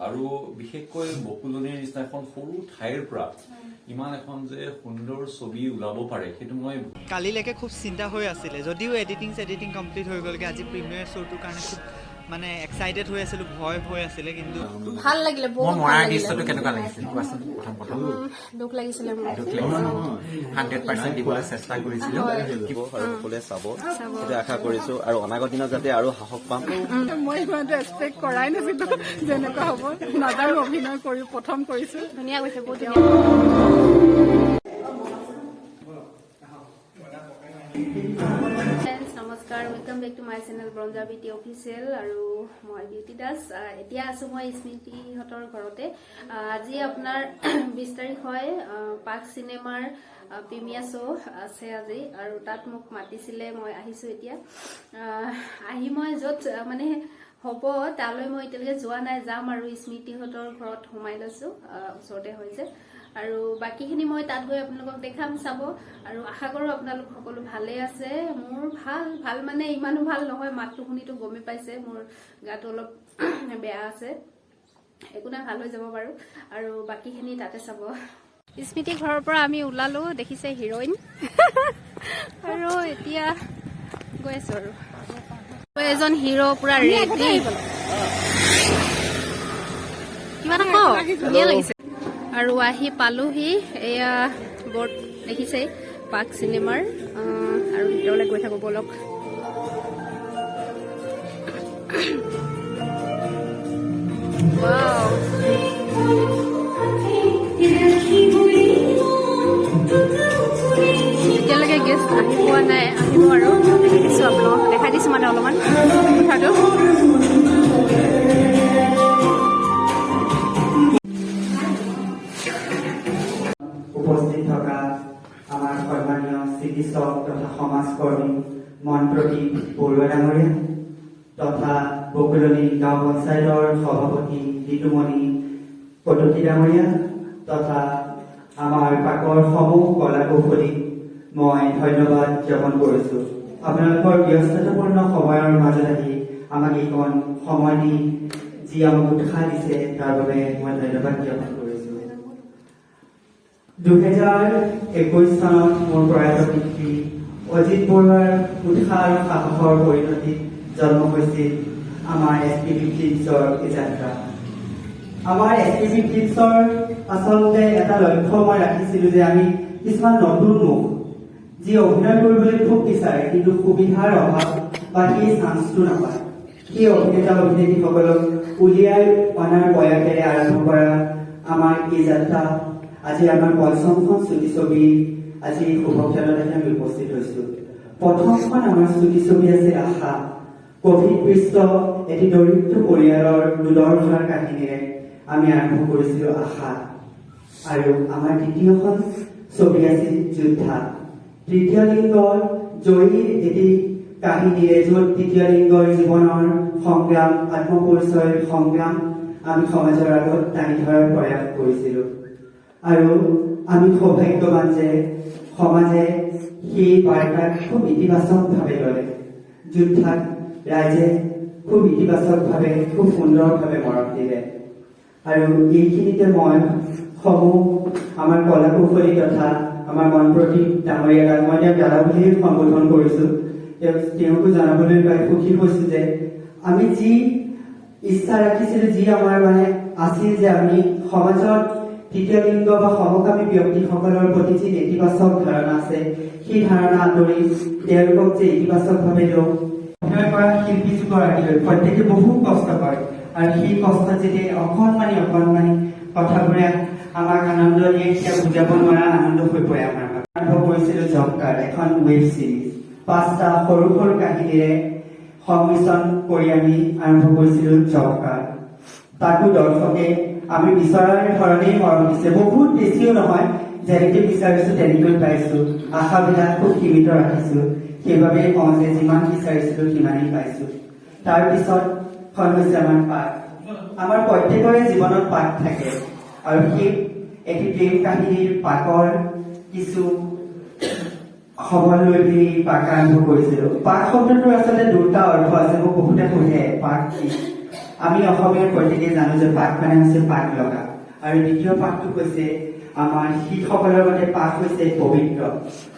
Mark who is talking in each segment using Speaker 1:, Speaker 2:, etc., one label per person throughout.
Speaker 1: আৰু বিশেষকৈ বকুলনিৰ নিচিনা এখন সৰু ঠাইৰ পৰা ইমান এখন যে সুন্দৰ ছবি ওলাব পাৰে সেইটো মই
Speaker 2: কালিলৈকে খুব চিন্তা হৈ আছিলে যদিও এডিটিং কমপ্লিট হৈ গ'লগে আজি প্ৰিমিয়াৰ শ্ব'টোৰ কাৰণে খুব মানে এক্সাইটেড হৈ আছিলো ভয় হৈ আছিলে কিন্তু
Speaker 3: ভাল লাগিলে বহুত
Speaker 4: মৰা দৃশ্যটো কেনেকুৱা লাগিছিল কোৱাচোন প্ৰথম
Speaker 3: দুখ লাগিছিলে মোৰ
Speaker 4: 100% দিবলৈ চেষ্টা কৰিছিলো
Speaker 5: শিকিব আৰু সকলোৱে চাব সেইটো আশা কৰিছো আৰু অনাগত দিনত যাতে আৰু সাহস পাম
Speaker 6: মই ইমানটো এক্সপেক্ট কৰাই নাছিলো যেনেকুৱা হ'ব নাজানো অভিনয় কৰি প্ৰথম কৰিছো
Speaker 3: ধুনীয়া কৈছে বহুত ধুনীয়া নমস্কাৰ welcome back to my channel ব্ৰঞ্জা বিউটি অফিচিয়েল আৰু মই বিউটি দাস এতিয়া আছো মই স্মৃতিহঁতৰ ঘৰতে আজি আপোনাৰ 20 তাৰিখ হয় পাক চিনেমাৰ প্ৰিমিয়াৰ শ্ব' আছে আজি আৰু তাত মোক মাতিছিলে মই আহিছো এতিয়া আহি মই য'ত মানে হ'ব তালৈ মই এতিয়ালৈকে যোৱা নাই যাম আৰু স্মৃতিহঁতৰ ঘৰত সোমাই লৈছো ওচৰতে হৈছে আৰু বাকিখিনি মই তাত গৈ আপোনালোকক দেখাম চাব আৰু আশা কৰো আপোনালোক সকলো ভালে আছে মোৰ ভাল মানে ইমানো ভাল নহয় মাতটো শুনিতো গমে পাইছে মোৰ গাটো অলপ বেয়া আছে একো নাই ভাল হৈ যাব বাৰু আৰু বাকিখিনি তাতে চাব স্মৃতি ঘৰৰ পৰা আমি ওলালো দেখিছে হিৰোইন আৰু এতিয়া গৈ আছো আৰু এজন হিৰো পুৰা ৰেডি কিবা এটা কওঁ ধুনীয়া লাগিছে আৰু আহি পালোহি এয়া বৰ্ড দেখিছে পাক চিনেমাৰ আৰু ভিতৰলৈ গৈ থাকো বলক এতিয়ালৈকে গেষ্ট আহি পোৱা নাই আহিব আৰু দেখিছো আপোনালোকক দেখাই দিছো মানে অলপমান কথাটো
Speaker 7: উপস্থিত থকা আমাৰ সন্মানীয় চিকিৎসক তথা সমাজকৰ্মী মন্ত্ৰী বৰুৱা ডাঙৰীয়া তথা বকুলনি গাঁও পঞ্চায়তৰ সভাপতি ঋতুমণি কটকী ডাঙৰীয়া তথা আমাৰ পাকৰ সমূহ কলা কৌশলী মই ধন্যবাদ জ্ঞাপন কৰিছো আপোনালোকৰ ব্যস্ততাপূৰ্ণ সময়ৰ মাজত আহি আমাক এইকণ সময় দি যি আমাক উৎসাহ দিছে তাৰ বাবে মই ধন্যবাদ জ্ঞাপন কৰিছো 2021 চনত মোৰ প্ৰয়াত পিতৃ অজিত বৰুৱাৰ উৎসাহ আৰু সাহসৰ পৰিণতিত জন্ম হৈছিল আমাৰ SPB ফিল্মছৰ এই যাত্ৰা আমাৰ SPB ফিল্মছৰ আচলতে এটা লক্ষ্য মই ৰাখিছিলো যে আমি কিছুমান নতুন মুখ যি অভিনয় কৰিবলৈ খুব বিচাৰে কিন্তু সুবিধাৰ অভাৱ বা সেই চান্সটো নাপায় সেই অভিনেতা অভিনেত্ৰীসকলক উলিয়াই অনাৰ প্ৰয়াসেৰে আৰম্ভ কৰা আমাৰ এই যাত্ৰা আজি আমাৰ ৫খন চুটি ছবি আজি শুভক্ষণত আমি উপস্থিত হৈছো প্ৰথমখন আমাৰ চুটি ছবি আছে আশা কভিডগ্ৰস্ত এটি দৰিদ্ৰ পৰিয়ালৰ দুৰ্দশাৰ কাহিনীৰে আমি আৰম্ভ কৰিছিলো আশা আৰু আমাৰ দ্বিতীয়খন ছবি আছিল যোদ্ধা তৃতীয় লিংগৰ জয়ীৰ এটি কাহিনীৰে য'ত তৃতীয় লিংগৰ জীৱনৰ সংগ্ৰাম আত্মপৰিচয়ৰ সংগ্ৰাম আমি সমাজৰ আগত দাঙি ধৰাৰ প্ৰয়াস কৰিছিলো আৰু আমি সৌভাগ্যৱান যে সমাজে সেই বাৰ্তাক খুব ইতিবাচকভাৱে ল'লে যোদ্ধাক ৰাইজে খুব ইতিবাচকভাৱে খুব সুন্দৰভাৱে মৰম দিলে আৰু এইখিনিতে মই সমূহ আমাৰ কলা কৌশলী তথা আমাৰ মন্ত্ৰী ডাঙৰীয়াক মই তেওঁক দাদা বুলিয়ে সম্বোধন কৰিছো তেওঁকো জনাবলৈ পাই সুখী হৈছো যে আমি যি ইচ্ছা ৰাখিছিলো যি আমাৰ মানে আছিল যে আমি সমাজত তৃতীয় লিংগ বা সমকামী ব্যক্তিসকলৰ প্ৰতি যি নেতিবাচক ধাৰণা আছে সেই ধাৰণা আঁতৰি তেওঁলোকক যে ইতিবাচকভাৱে লওঁ অভিনয় কৰা শিল্পী যুগৰাকীলৈ প্ৰত্যেকে বহু কষ্ট কৰে আৰু সেই কষ্ট যেতিয়া অকণমানি কথাবোৰে আমাক আনন্দ দিয়ে সেয়া বুজাব নোৱাৰা আনন্দ হৈ পৰে আমাৰ আৰম্ভ কৰিছিলো জবকাৰ এখন ৱেব ছিৰিজ 5টা সৰু সৰু কাহিনীৰে সংমিশ্ৰণ কৰি আমি আৰম্ভ কৰিছিলো জবকাৰ তাকো দৰ্শকে আমি বিচৰাৰ ধৰণেই মৰম দিছে বহুত বেছিও নহয় যেনেকৈ বিচাৰিছো তেনেকৈ পাইছো আশাবিলাক খুব সীমিত ৰাখিছো সেইবাবে কওঁ যে যিমান বিচাৰিছিলো সিমানেই পাইছো তাৰপিছত খন হৈছে আমাৰ পাঠ আমাৰ প্ৰত্যেকৰে জীৱনত পাঠ থাকে আৰু সেই এটি প্ৰেম কাহিনীৰ পাকৰ কিছু খবৰ লৈ পিনি পাক আৰম্ভ কৰিছিলো পাক শব্দটোৰ আচলতে দুটা অৰ্থ আছে মোক বহুতে সোধে পাক কি আমি অসমীয়াৰ প্ৰত্যেকে জানো যে পাক মানে হৈছে পাক লগা, আৰু দ্বিতীয় পাকটো হৈছে আমাৰ শিখসকলৰ মতে পাক হৈছে পবিত্ৰ,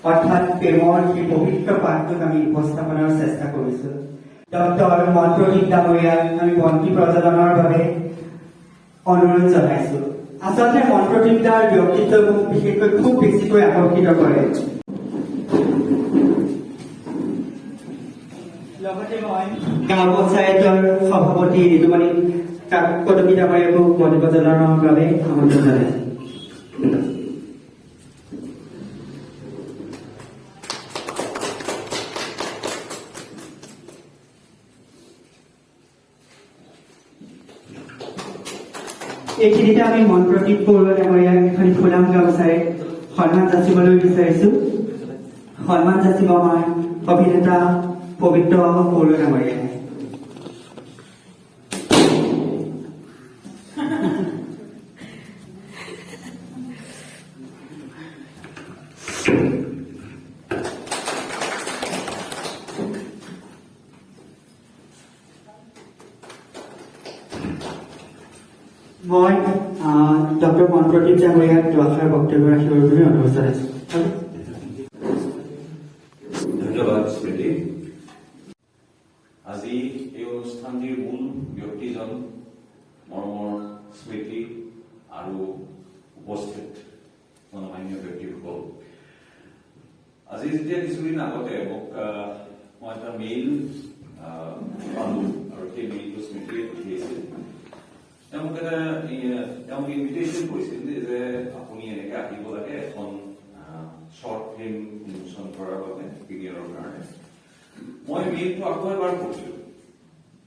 Speaker 7: অৰ্থাৎ প্ৰেমৰ সেই পবিত্ৰ পাকটোক আমি উপস্থাপনৰ চেষ্টা কৰিছো। ডক্টৰ মন্ত্ৰদীপ ডাঙৰীয়াক আমি বন্তি প্ৰজ্বলনৰ বাবে অনুৰোধ জনাইছো। আচলতে মন্ত্ৰদীপ দাৰ ব্যক্তিত্ব মোক বিশেষকৈ খুব বেছিকৈ আকৰ্ষিত কৰে। লগতে মই গাঁও পঞ্চায়তৰ সভাপতি ঋতুমণি পদবী ডাঙৰীয়াকো বন্তি প্ৰজ্বলনৰ বাবে আমন্ত্ৰণ জনাইছো। এইখিনিতে আমি মন্ত্ৰদীপ বৰুৱা ডাঙৰীয়াক এখন ফুলাম গামোচাৰে সন্মান যাচিবলৈ বিচাৰিছো। সন্মান যাচিব আমাৰ অভিনেতা পবিত্ৰ বৰুৱা ডাঙৰীয়াই। মই ডক্টৰ মন্ত্ৰদীপ ডাঙৰীয়াক দুআষাৰ বক্তব্য ৰাখিবৰ বাবে অনুৰোধ জনাইছো।
Speaker 1: ধন্যবাদ স্মৃতি। আজি এই অনুষ্ঠানটিৰ মূল ব্যক্তিজন মৰমৰ স্মৃতি আৰু উপস্থিত গণমান্য ব্যক্তিসকল। আজি যেতিয়া কিছুদিন আগতে মোক মই এটা মেইল পালো, আৰু সেই মেইলটো স্মৃতিয়ে পঠিয়াইছিল। তেওঁ ইনভিটেশ্যন কৰিছিল যে আপুনি এনেকে আহিব লাগে এখন শ্বৰ্ট ফিল্ম উন্মোচন কৰাৰ বাবে প্ৰিমিয়াৰৰ কাৰণে। মই মেইলটো আকৌ এবাৰ পঢ়িলো,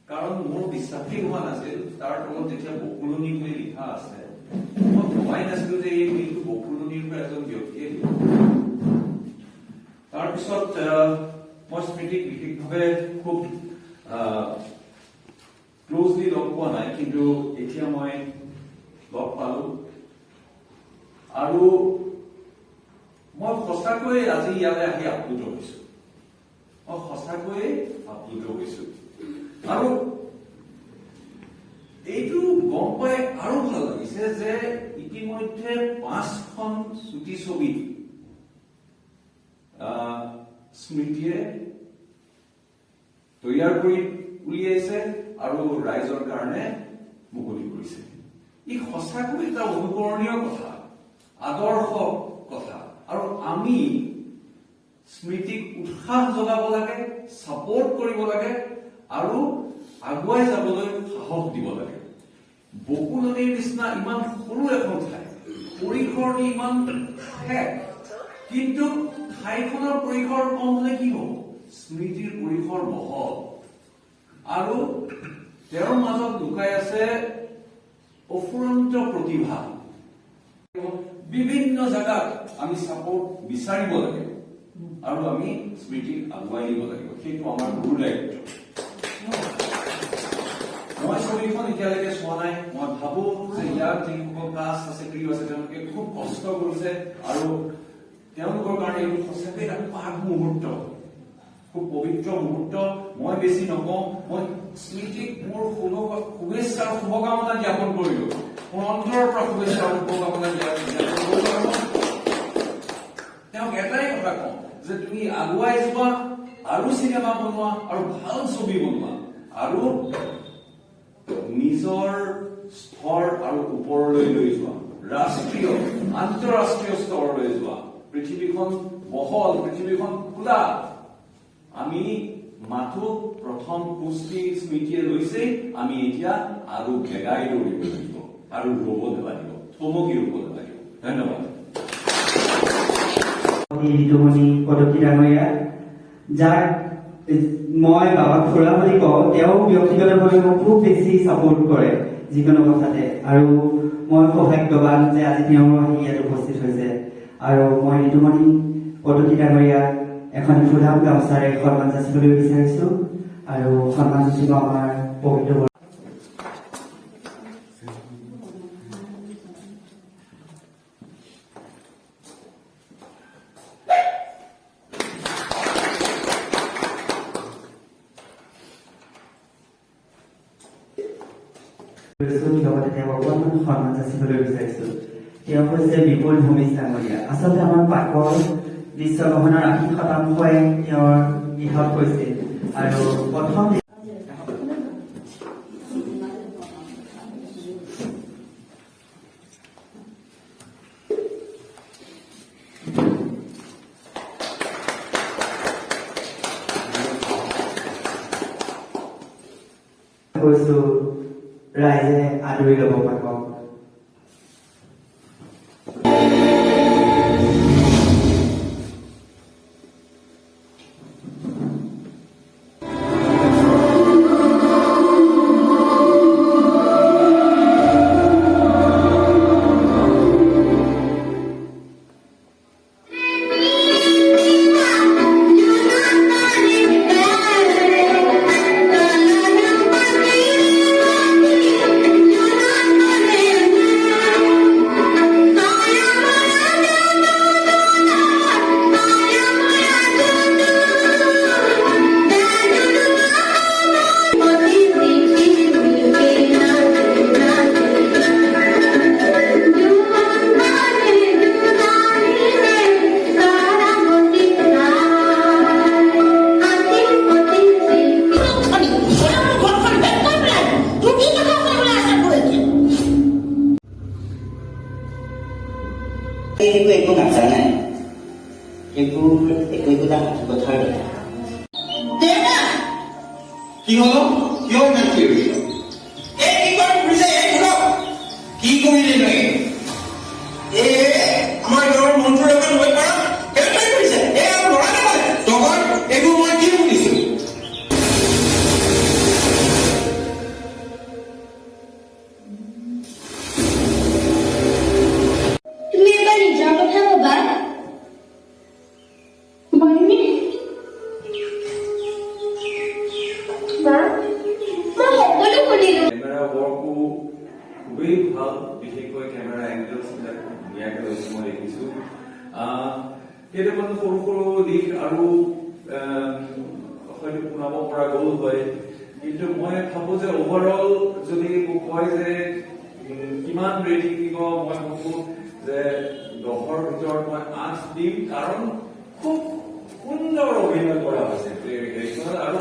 Speaker 1: কাৰণ মোৰ বিশ্বাসেই হোৱা নাছিল। তাৰ তলত যেতিয়া বকুলনি বুলি লিখা আছে, মই ভবাই নাছিলো যে এই মেইলটো বকুলনিৰ পৰা এজন ব্যক্তিয়ে দিব। তাৰপিছত মই স্মৃতিক বিশেষভাৱে খুব ক্লোজলি লগ পোৱা নাই, কিন্তু এতিয়া মই লগ পালো, আৰু মই সঁচাকৈয়ে আজি ইয়ালৈ আহি আপ্লুত হৈছো। মই সঁচাকৈয়ে আপ্লুত হৈছো, আৰু এইটো গম পাই আৰু ভাল লাগিছে যে ইতিমধ্যে 5খন চুটি ছবি স্মৃতিয়ে তৈয়াৰ কৰি উলিয়াইছে আৰু ৰাইজৰ কাৰণে মুকলি কৰিছে। ই সঁচাকৈ এটা অনুকৰণীয় কথা, আদৰ্শ কথা, আৰু আমি স্মৃতিক উৎসাহ যোগাব লাগে, ছাপোৰ্ট কৰিব লাগে, আৰু আগুৱাই যাবলৈ সাহস দিব লাগে। বকুলনিৰ নিচিনা ইমান সৰু এখন ঠাই, পৰিসৰটি ইমান ঠেক, কিন্তু ঠাইখনৰ পৰিসৰ কম হলে কি হব? স্মৃতিৰ পৰিসৰ বহল, আৰু তেওঁৰ মাজত লুকাই আছে অফুৰন্ত প্ৰতিভা। বিভিন্ন জাগাত আমি ছাপোৰ্ট বিচাৰিব লাগে, আৰু আমি স্মৃতিক আগুৱাই দিব লাগিব। সেইটো আমাৰ গুৰু দায়িত্ব। মই ছবিখন এতিয়ালৈকে চোৱা নাই। মই ভাবো যে ইয়াৰ যিসকল কাষ্ট আছে, ক্ৰিউ আছে, তেওঁলোকে খুব কষ্ট কৰিছে, আৰু তেওঁলোকৰ কাৰণে এইটো সঁচাকৈ এটা পাক মুহূৰ্ত, খুব পবিত্ৰ মুহূৰ্ত। মই বেছি নকওঁ, মই স্মৃতিক মোৰ শুভেচ্ছা আৰু শুভকামনা জ্ঞাপন কৰিলো, মোৰ অন্তৰৰ পৰা শুভেচ্ছা আৰু শুভকামনা জ্ঞাপন কৰিলো। তেওঁক এটাই কথা কওঁ যে তুমি আগুৱাই যোৱা, আৰু চিনেমা বনোৱা, আৰু ভাল ছবি বনোৱা, আৰু নিজৰ স্তৰ আৰু ওপৰলৈ লৈ যোৱা, ৰাষ্ট্ৰীয় আন্তঃৰাষ্ট্ৰীয় স্তৰলৈ যোৱা। পৃথিৱীখন বহল, পৃথিৱীখন খোলা। আমি মাথো প্ৰথম পুষ্টি স্মৃতিয়ে লৈছে, আমি এতিয়া আৰু ভেগাই দৌৰিব লাগিব, আৰু ৰব নালাগিব, থমকি ৰব নালাগিব। ধন্যবাদ।
Speaker 7: ঋতুমণি পদবী ডাঙৰীয়া, যাক মই বাবাক খুৰা বুলি কওঁ, তেওঁ ব্যক্তিগতভাৱে মোক খুব বেছি ছাপোৰ্ট কৰে যিকোনো কথাতে, আৰু মই সৌভাগ্যৱান যে আজি তেওঁ আহি ইয়াত উপস্থিত হৈছে। আৰু মই ঋতুমণি পদবী ডাঙৰীয়াক এখন ফুলাম গামোচাৰে সন্মান যাচিবলৈ বিচাৰিছো, আৰু সন্মান যাচিব আমাৰ পবিত্ৰ লগতে তেওঁক অকণমান সন্মান যাচিবলৈ বিচাৰিছো। তেওঁ হৈছে বিপুল ভূমি ডাঙৰীয়া। আচলতে আমাৰ পাকৰ দৃশ্যগ্ৰহণৰ 80% তেওঁৰ গৃহত হৈছিল আৰু প্ৰথম কৈছো ৰাইজে আদৰি ল'ব পাকক।
Speaker 8: একো নাজানে একো একোটা কথাৰ
Speaker 9: কি হল কিয় ইমান কি কি কৰিলে নাই আমাৰ গাঁৱৰ মন্ত্ৰী এখন হৈ পৰা কৰিছে তখন এইবোৰ মই কি শুনিছো
Speaker 1: কেমেৰা ৱৰ্কো খুবেই ভাল, বিশেষকৈ কেমেৰা এংগেলছ বিলাক ধুনীয়াকে লৈছে মই দেখিছো। কেইটামান সৰু সৰু দিশ আৰু হয়তো শুনাব পৰা গ'ল হয়, কিন্তু মই ভাবো যে অভাৰঅল যদি মোক কয় যে কিমান ৰেটিং দিব, মই ভাবো যে 10ৰ ভিতৰত মই 8 দিম, কাৰণ খুব সুন্দৰ অভিনয় কৰা হৈছে আৰু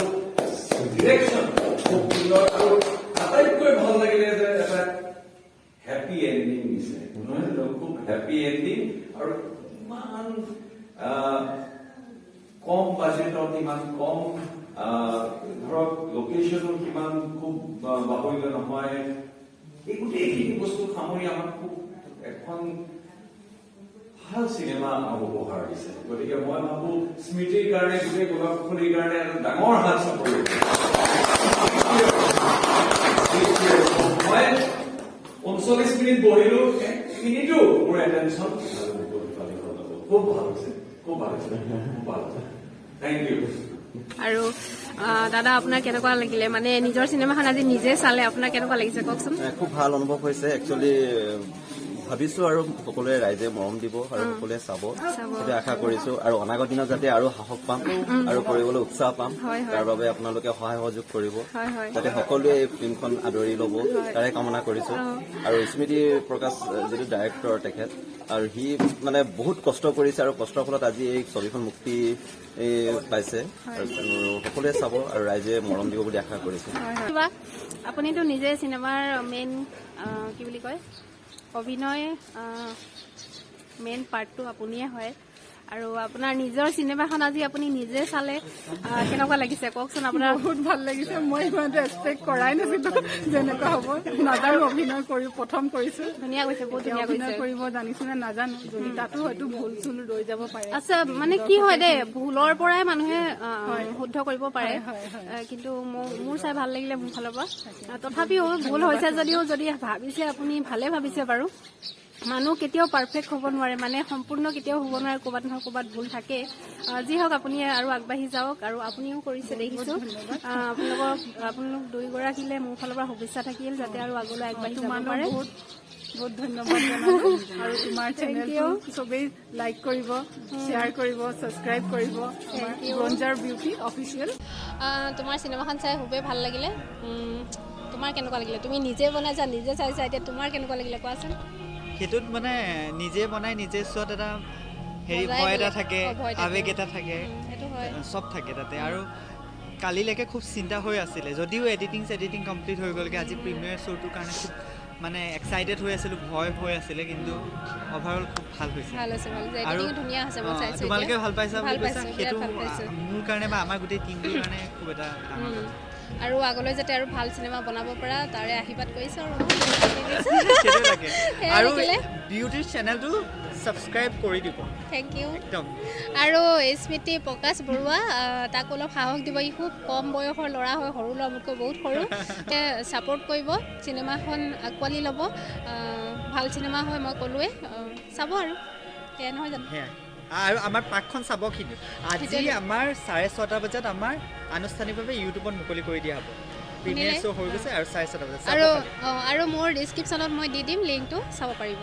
Speaker 1: ডিৰেকশ্যন খুব সুন্দৰ আৰু আটাইতকৈ ভাল লাগিলে যে এটা হেপী এণ্ডিং দিছে, নহয় জানো? খুব হেপী এণ্ডিং আৰু ইমান কম বাজেটত, ইমান কম ধৰক লোকেশ্যনো কিমান খুব বাহুল্য নহয়, এই গোটেইখিনি বস্তু সামৰি আমাক খুব এখন ভাল চিনেমা আমাক উপহাৰ দিছে। গতিকে মই ভাবো স্মৃতিৰ কাৰণে, গোটেই গোলাপখনিৰ কাৰণে এটা ডাঙৰ হাত চাপৰি মই 39 মিনিট বহিলো, 1 মিনিটো মোৰ এটেনশ্যন খুব ভাল হৈছে, খুব ভাল হৈছে, খুব ভাল হৈছে। Thank you.
Speaker 3: আৰু দাদা আপোনাৰ কেনেকুৱা লাগিলে, মানে নিজৰ চিনেমাখন আজি নিজে চালে আপোনাৰ কেনেকুৱা লাগিছে কওকচোন?
Speaker 5: খুব ভাল অনুভৱ হৈছে। একচুৱেলি ভাবিছো আৰু সকলোৱে ৰাইজে মৰম দিব আৰু সকলোৱে চাব সেইটো আশা কৰিছো, আৰু অনাগত দিনত যাতে আৰু সাহস পাম আৰু কৰিবলৈ উৎসাহ পাম, তাৰ বাবে আপোনালোকে সহায় সহযোগ কৰিব, যাতে সকলোৱে এই ফিল্মখন আদৰি ল'ব তাৰে কামনা কৰিছো। আৰু স্মৃতি প্ৰকাশ যিটো ডাইৰেক্টৰ তেখেত, আৰু সি মানে বহুত কষ্ট কৰিছে আৰু কষ্টৰ ফলত আজি এই ছবিখন মুক্তি পাইছে, আৰু সকলোৱে চাব আৰু ৰাইজে মৰম দিব বুলি আশা কৰিছো।
Speaker 3: আপুনিতো নিজে চিনেমাৰ মেইন কি বুলি কয় অভিনয় মেইন পাৰ্টটো আপুনিয়ে হয়, আৰু আপোনাৰ নিজৰ চিনেমাখন আজি আপুনি নিজে চালে কেনেকুৱা লাগিছে কওকচোন? আপোনাৰ
Speaker 6: বহুত ভাল লাগিছে। মই ইমানটো এক্সপেক্ট কৰাই নাছিলো যেনেকুৱা হ'ব। নাজানো অভিনয় কৰি প্ৰথম কৰিছো।
Speaker 3: ধুনীয়া কৈছে, বহুত ধুনীয়া কৈছে।
Speaker 6: অভিনয় কৰিব জানিছো নে নাজানো, যদি তাতো হয়তো ভুল চুল ৰৈ যাব পাৰে।
Speaker 3: আচ্ছা, মানে কি হয় দেই, ভুলৰ পৰাই মানুহে শুদ্ধ কৰিব পাৰে, কিন্তু মোৰ চাই ভাল লাগিলে মোৰ ফালৰ পৰা। তথাপিও ভুল হৈছে যদিও, যদি ভাবিছে আপুনি ভালে ভাবিছে বাৰু। মানুহ কেতিয়াও পাৰফেক্ট হ'ব নোৱাৰে, মানে সম্পূৰ্ণ কেতিয়াও হ'ব নোৱাৰে, ক'ৰবাত নহয় ক'ৰবাত ভুল থাকে। যি হওক আপুনি আৰু আগবাঢ়ি যাওক, আৰু আপুনিও কৰিছে দেখিছো। আপোনালোক দুয়োগৰাকীলে মোৰ ফালৰ পৰা শুভেচ্ছা থাকিল, যাতে আৰু আগলৈ আগবাঢ়ি যাব পাৰে।
Speaker 6: বহুত ধন্যবাদ জনালো, আৰু তোমাৰ চেনেলটো চবেই লাইক কৰিব, শ্বেয়াৰ কৰিব, ছাবস্ক্ৰাইব কৰিব, ব্ৰঞ্জাৰ বিউটি অফিচিয়েল।
Speaker 3: তোমাৰ চিনেমাখন চাই খুবেই ভাল লাগিলে।
Speaker 10: তোমাৰ কেনেকুৱা লাগিলে তুমি নিজে বনাইছা নিজে চাইছা এতিয়া তোমাৰ কেনেকুৱা লাগিলে কোৱাচোন
Speaker 2: সেইটোত মানে নিজে বনাই নিজে চোৱাত এটা হেৰি ভয় এটা থাকে আৱেগ এটা থাকে চব থাকে তাতে আৰু কালিলৈকে খুব চিন্তা হৈ আছিলে যদিও এডিটিং কমপ্লিট হৈ গ'লগৈ আজি প্ৰিমিয়াৰ শ্ব'টোৰ কাৰণে খুব মানে এক্সাইটেড হৈ আছিলোঁ ভয় হৈ আছিলে কিন্তু অভাৰঅল খুব ভাল হৈছে আৰু তোমালোকে ভাল পাইছা বুলি কৈছা সেইটো মোৰ কাৰণে বা আমাৰ গোটেই টিমটোৰ কাৰণে খুব এটা ডাঙৰ কথা
Speaker 10: আৰু আগলৈ যাতে আৰু ভাল চিনেমা বনাব পৰা তাৰে আশীৰ্বাদ কৰিছো
Speaker 2: আৰু বিউটিৰ চেনেলটো ছাবস্ক্ৰাইব কৰি দিব
Speaker 10: থেংক ইউ একদম আৰু স্মৃতি প্ৰকাশ বৰুৱা তাক অলপ সাহস দিব ই খুব কম বয়সৰ ল'ৰা হয় সৰু ল'ৰা মোতকৈ বহুত সৰু ছাপোৰ্ট কৰিব চিনেমাখন আঁকোৱালি ল'ব ভাল চিনেমা হয় মই ক'লোৱে চাব আৰু সেয়া নহয় জানো
Speaker 2: আৰু আমাৰ পাৰ্কখন চাব কিন্তু আজি আমাৰ 6:30 বজাত আমাৰ আনুষ্ঠানিকভাৱে ইউটিউবত মুকলি কৰি দিয়া হ'ব প্ৰিমিয়াৰ শ্ব' হৈ গৈছে আৰু 6:30 বজাত
Speaker 10: আৰু মোৰ ডিছক্ৰিপশ্যনত মই দি দিম লিংকটো চাব পাৰিব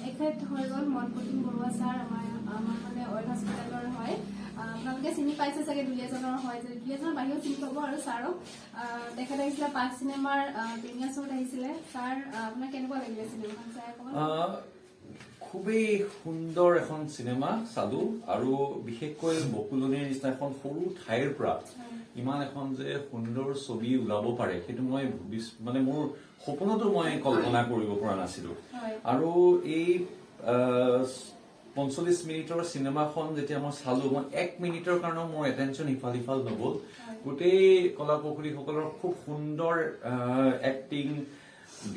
Speaker 3: এখেত হৈ গ'ল মনপ্ৰতীম বৰুৱা ছাৰ আমাৰ মানে অইল হস্পিটেলৰ হয় আপোনালোকে চিনি পাইছে চাগে দুলীয়াজনৰ হয় যে দুলীয়াজনৰ বাহিৰেও চিনি পাব আৰু ছাৰক তেখেত আহিছিলে পাক চিনেমাৰ প্ৰিমিয়াৰ শ্ব'ত আহিছিলে ছাৰ আপোনাৰ কেনেকুৱা লাগিলে চিনেমাখন চাই
Speaker 1: খুবেই সুন্দৰ এখন চিনেমা চালো আৰু বিশেষকৈ বকুলনিৰ নিচিনা এখন সৰু ঠাইৰ পৰা ইমান এখন যে সুন্দৰ ছবি ওলাব পাৰে সেইটো মই মানে মোৰ সপোনতো মই কল্পনা কৰিব পৰা নাছিলো আৰু এই 45 মিনিটৰ চিনেমাখন যেতিয়া মই চালো মই 1 মিনিটৰ কাৰণেও মোৰ এটেনশ্যন ইফাল নগ'ল গোটেই কলাকুশলীসকলৰ খুব সুন্দৰ এক্টিং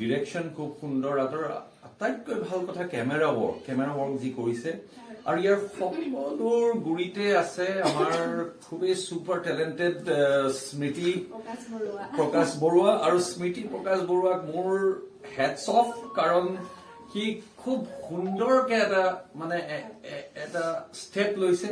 Speaker 1: ডিৰেকশ্যন খুব সুন্দৰ আৰু আটাইতকৈ ভাল কথা কেমেৰা ৱৰ্ক যি কৰিছে আৰু ইয়াৰ সকলোৰ গুৰিতে আছে আমাৰ খুবেই ছুপাৰ টেলেণ্টেড স্মৃতি প্ৰকাশ বৰুৱা আৰু স্মৃতি প্ৰকাশ বৰুৱাক মোৰ হেডছ অফ কাৰণ সি খুব সুন্দৰকে এটা ষ্টেপ লৈছে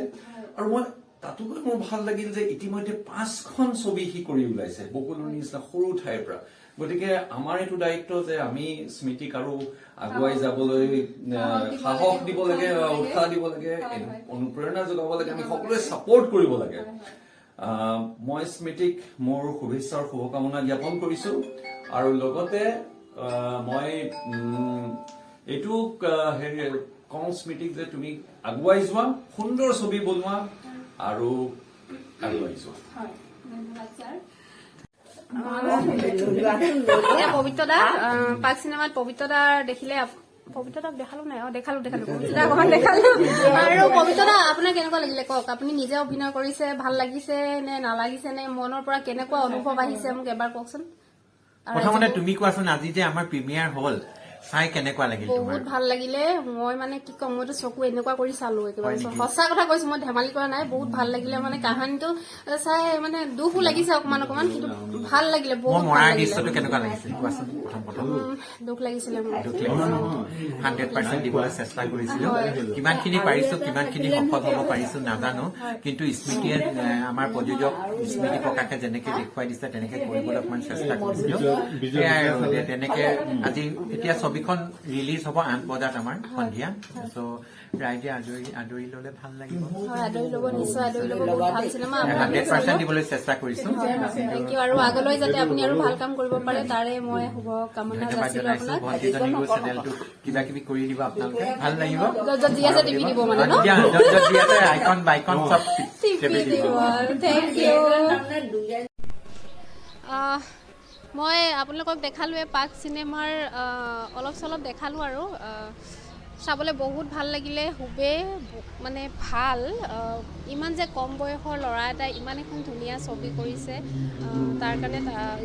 Speaker 1: আৰু মই তাতোকৈ মোৰ ভাল লাগিল যে ইতিমধ্যে 5খন ছবি সি কৰি ওলাইছে বকুলনিৰ নিচিনা সৰু ঠাইৰ পৰা গতিকে আমাৰ এইটো দায়িত্ব যে আমি স্মৃতিক আৰু আগুৱাই যাবলৈ সাহস দিব লাগে উৎসাহ দিব লাগে অনুপ্ৰেৰণা যোগাব লাগে আমি সকলোৱে ছাপোৰ্ট কৰিব লাগে মই স্মৃতিক মোৰ শুভেচ্ছাৰ শুভকামনা জ্ঞাপন কৰিছো আৰু লগতে মই এইটো কওঁ স্মৃতিক যে তুমি আগুৱাই যোৱা সুন্দৰ ছবি বনোৱা আৰু আগুৱাই যোৱা
Speaker 3: পবিত্ৰদা পাক চিনেমাত পবিত্ৰদা দেখিলে পবিত্ৰদাক দেখালো নাই দেখালো দেখালো আৰু পবিত্ৰদা আপোনাৰ কেনেকুৱা লাগিলে কওক আপুনি নিজে অভিনয় কৰিছে ভাল লাগিছে নে নালাগিছে নে মনৰ পৰা কেনেকুৱা অনুভৱ আহিছে মোক এবাৰ কওকচোন
Speaker 4: প্ৰথমতে তুমি কোৱাচোন আজি যে আমাৰ প্ৰিমিয়াৰ হ'ল চাই কেনেকুৱা লাগিল
Speaker 3: বহুত ভাল লাগিলে মই মানে কি কম মইতো চকু এনেকুৱা কৰি চালো একেবাৰে সঁচা কথা কৈছো মই ধেমালি কৰা নাই বহুত ভাল লাগিলে মানে কাহানীটো চাই মানে দুখো লাগিছে অকমান কিন্তু ভাল লাগিলে বহুত ভাল লাগিলে
Speaker 4: কেনেকুৱা লাগিছিল কোৱাচোন প্ৰথম
Speaker 3: দুখ লাগিছিলে
Speaker 4: 100% দিবলৈ চেষ্টা কৰিছিলো কিমানখিনি পাৰিছো কিমানখিনি সফল হ'ব পাৰিছো নাজানো কিন্তু স্মৃতিয়ে আমাৰ প্ৰযোজক স্মৃতি প্ৰকাশে যেনেকে দেখুৱাই দিছে তেনেকে কৰিবলৈ অকমান চেষ্টা কৰিছিলো তেনেকে আজি এতিয়া ছবিখন ৰিলিজ হ'ব 8 বজাত আমাৰ সন্ধিয়া চ' ৰাইজে আদৰি ল'লে ভাল লাগিব
Speaker 3: আদৰি ল'ব নিশ্চয় আদৰি ল'ব বহুত ভাল চিনেমা
Speaker 4: 100% দিবলৈ চেষ্টা কৰিছো
Speaker 3: থেংক ইউ আৰু আগলৈ যাতে আপুনি আৰু ভাল কাম কৰিব পাৰে তাৰে মই শুভ কামনা যাচিলো আপোনাক
Speaker 4: চেনেলটো কিবা কিবি কৰি দিব আপোনালোকে ভাল লাগিব
Speaker 3: য'ত যি আছে টিভি দিব মানে ন
Speaker 4: য'ত যি আছে আইকন বাইকন চব
Speaker 3: টিভি দিব থেংক ইউ
Speaker 10: মই আপোনালোকক দেখালোৱে পাক চিনেমাৰ অলপ চলপ দেখালোঁ আৰু চাবলৈ বহুত ভাল লাগিলে খুবেই মানে ভাল ইমান যে কম বয়সৰ ল'ৰা এটাই ইমান এখন ধুনীয়া ছবি কৰিছে তাৰ কাৰণে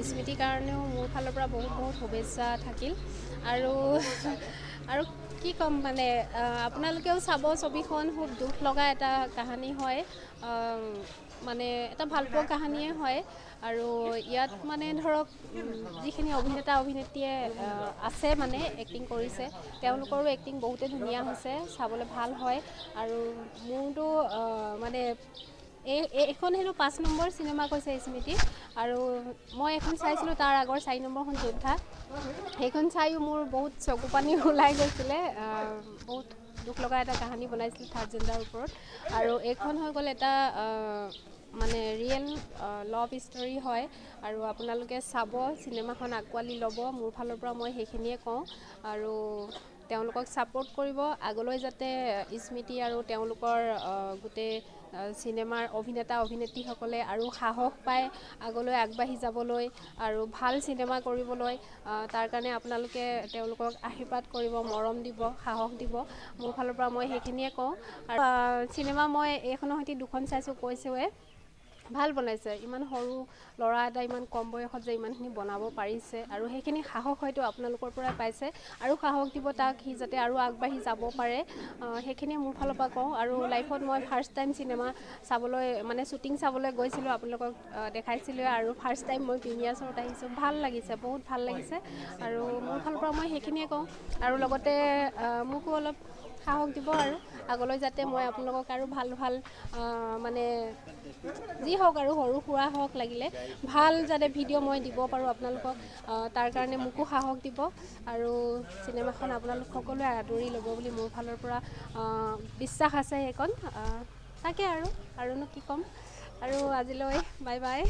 Speaker 10: স্মৃতিৰ কাৰণেও মোৰ ফালৰ পৰা বহুত বহুত শুভেচ্ছা থাকিল আৰু কি ক'ম মানে আপোনালোকেও চাব ছবিখন খুব দুখ লগা এটা কাহিনী হয় মানে এটা ভালপোৱা কাহিনীয়ে হয় আৰু ইয়াত মানে ধৰক যিখিনি অভিনেতা অভিনেত্ৰীয়ে আছে মানে এক্টিং কৰিছে তেওঁলোকৰো এক্টিং বহুতেই ধুনীয়া হৈছে চাবলৈ ভাল হয় আৰু মোৰতো মানে এইখন হেনো 5 নম্বৰ চিনেমা কৈছে স্মৃতি আৰু মই এখন চাইছিলোঁ তাৰ আগৰ 4 নম্বৰখন যোদ্ধা সেইখন চাইও মোৰ বহুত চকু পানী ওলাই গৈছিলে বহুত দুখ লগা এটা কাহিনী বনাইছিলোঁ থাৰ্ড জেণ্ডাৰৰ ওপৰত আৰু এইখন হৈ গ'ল এটা মানে ৰিয়েল লাভ ষ্টৰী হয় আৰু আপোনালোকে চাব চিনেমাখন আঁকোৱালি ল'ব মোৰ ফালৰ পৰা মই সেইখিনিয়ে কওঁ আৰু তেওঁলোকক ছাপোৰ্ট কৰিব আগলৈ যাতে স্মৃতি আৰু তেওঁলোকৰ গোটেই চিনেমাৰ অভিনেতা অভিনেত্ৰীসকলে আৰু সাহস পায় আগলৈ আগবাঢ়ি যাবলৈ আৰু ভাল চিনেমা কৰিবলৈ তাৰ কাৰণে আপোনালোকে তেওঁলোকক আশীৰ্বাদ কৰিব মৰম দিব সাহস দিব মোৰ ফালৰ পৰা মই সেইখিনিয়ে কওঁ আৰু চিনেমা মই এইখনৰ সৈতে 2খন চাইছোঁ কৈছোঁৱে ভাল বনাইছে ইমান সৰু ল'ৰা এটা ইমান কম বয়সত যে ইমানখিনি বনাব পাৰিছে আৰু সেইখিনি সাহস হয়তো আপোনালোকৰ পৰাই পাইছে আৰু সাহস দিব তাক সি যাতে আৰু আগবাঢ়ি যাব পাৰে সেইখিনিয়ে মোৰ ফালৰ পৰা কওঁ আৰু লাইফত মই ফাৰ্ষ্ট টাইম চিনেমা চাবলৈ মানে শ্বুটিং চাবলৈ গৈছিলোঁ আপোনালোকক দেখাইছিলোঁ আৰু ফাৰ্ষ্ট টাইম মই প্ৰিমিয়াৰ শ্ব'ত আহিছোঁ ভাল লাগিছে বহুত ভাল লাগিছে আৰু মোৰ ফালৰ পৰা মই সেইখিনিয়ে কওঁ আৰু লগতে মোকো অলপ সাহস দিব আৰু আগলৈ যাতে মই আপোনালোকক আৰু ভাল ভাল মানে যি হওক আৰু সৰু সুৰা হওক লাগিলে ভাল যাতে ভিডিঅ' মই দিব পাৰোঁ আপোনালোকক তাৰ কাৰণে মোকো সাহস দিব আৰু চিনেমাখন আপোনালোক সকলোৱে আদৰি ল'ব বুলি মোৰ ফালৰ পৰা বিশ্বাস আছে সেইকণ তাকে আৰুনো কি ক'ম আৰু আজিলৈ বাই বাই